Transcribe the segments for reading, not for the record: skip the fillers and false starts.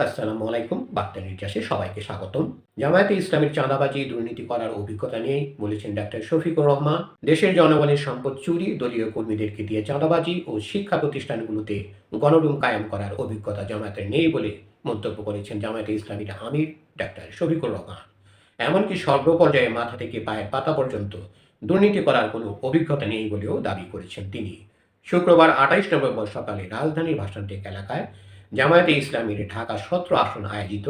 আসসালামু আলাইকুম। বার্তা নির্যাসে সবাইকে স্বাগতম। জামায়াতে ইসলামীর চাঁদাবাজি, দুর্নীতি করার অভিজ্ঞতা নিয়েই বলেছেন ডাক্তার শফিকুর রহমান। দেশের জনগণের সম্পদ চুরি, দলীয় কর্মীদেরকে দিয়ে চাঁদাবাজি ও শিক্ষা প্রতিষ্ঠানগুলোতে গণরুম কায়েম করার অভিজ্ঞতা জামায়াতের নেই বলে মন্তব্য করেছেন জামায়াতে ইসলামীর আমির ডাক্তার শফিকুর রহমান। এমনকি সর্বপর্যায়ে মাথা থেকে পায়ের পাতা পর্যন্ত দুর্নীতি করার কোনো অভিজ্ঞতা নেই বলেও দাবি করেছেন তিনি। শুক্রবার ২৮ নভেম্বর সকালে রাজধানীর ভাসানটেক এলাকায় জামায়াতে ইসলামীর ঢাকা ১৭ আসন আয়োজিত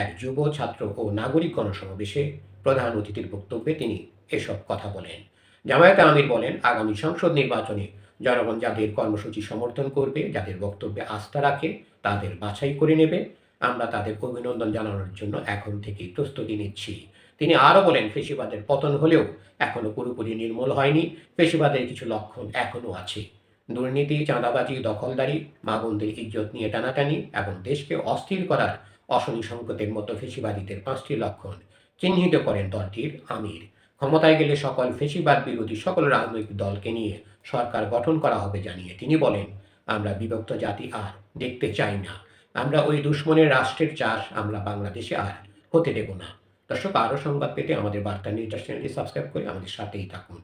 এক যুব ছাত্র ও নাগরিক গণসমাবেশে প্রধান অতিথির বক্তব্যে তিনি এসব কথা বলেন। জামায়াতে আমির বলেন, আগামী সংসদ নির্বাচনে জনগণ যাদের কর্মসূচি সমর্থন করবে, যাদের বক্তব্যে আস্থা রাখে, তাদের বাছাই করে নেবে। আমরা তাদের অভিনন্দন জানানোর জন্য এখন থেকেই প্রস্তুতি নিচ্ছি। তিনি আরও বলেন, ফেসিবাদের পতন হলেও এখনো পুরোপুরি নির্মূল হয়নি। ফেসিবাদের কিছু লক্ষণ এখনও আছে। দুর্নীতি, চাঁদাবাজি, দখলদারি, মা বোনদের ইজ্জত নিয়ে টানাটানি এবং দেশকে অস্থির করার অশনি সংকেতের মতো ফেসিবাদীদের ৫টি লক্ষণ চিহ্নিত করেন দলটির আমির। ক্ষমতায় গেলে সকল ফেসিবাদ বিরোধী সকল রাজনৈতিক দলকে নিয়ে সরকার গঠন করা হবে জানিয়ে তিনি বলেন, আমরা বিভক্ত জাতি আর দেখতে চাই না। আমরা ওই দুশ্মনের রাষ্ট্রের চাষ আমরা বাংলাদেশে আর হতে দেব না। দর্শক, আরও সংবাদ পেতে আমাদের বার্তা নিউজ চ্যানেলটি সাবস্ক্রাইব করে আমাদের সাথেই থাকুন।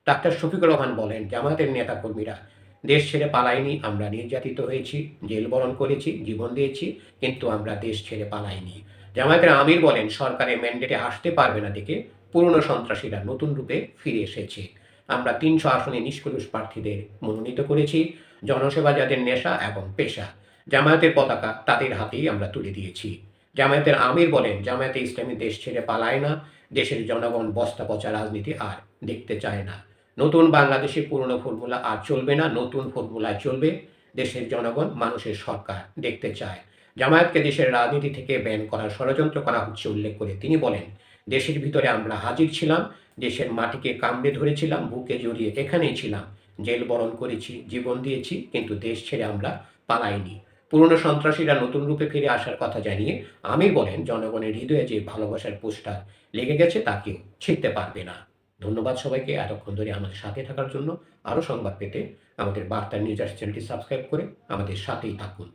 ডাক্তার শফিকুর রহমান বলেন, জামায়াতের নেতাকর্মীরা দেশ ছেড়ে পালাইনি। আমরা নির্যাতিত হয়েছি, জেল বরণ করেছি, জীবন দিয়েছি, কিন্তু আমরা দেশ ছেড়ে পালাইনি। জামায়াতের আমির বলেন, সরকারের ম্যান্ডেটে আসতে পারবে না দেখে পুরনো সন্ত্রাসীরা নতুন রূপে ফিরে এসেছে। আমরা ৩০০ আসনে নিষ্কলুষ প্রার্থীদের মনোনীত করেছি। জনসেবা যাদের নেশা এবং পেশা, জামায়াতের পতাকা তাদের হাতেই আমরা তুলে দিয়েছি। জামায়াতের আমির বলেন, জামায়াতে ইসলামী দেশ ছেড়ে পালায় না। দেশের জনগণ বস্তা পচা রাজনীতি আর দেখতে চায় না। নতুন বাংলাদেশে পুরনো ফর্মুলা আর চলবে না, নতুন ফর্মুলায় চলবে। দেশের জনগণ মানুষের সরকার দেখতে চায়। জামায়াতকে দেশের রাজনীতি থেকে ব্যান করার ষড়যন্ত্র করা হচ্ছে উল্লেখ করে তিনি বলেন, দেশের ভিতরে আমরা হাজির ছিলাম, দেশের মাটিকে কামড়ে ধরেছিলাম, বুকে জড়িয়ে এখানেই ছিলাম, জেল বরণ করেছি, জীবন দিয়েছি, কিন্তু দেশ ছেড়ে আমরা পালাইনি। পুরনো সন্ত্রাসীরা নতুন রূপে ফিরে আসার কথা জানিয়ে আমির বলেন, জনগণের হৃদয়ে যে ভালোবাসার পোস্টার লেগে গেছে তা কেউ ছিঁড়তে পারবে না। ধন্যবাদ সবাইকে এতক্ষণ ধরে আমাদের সাথে থাকার জন্য। আরও সংবাদ পেতে আমাদের বার্তা নিউজ চ্যানেলটি সাবস্ক্রাইব করে আমাদের সাথেই থাকুন।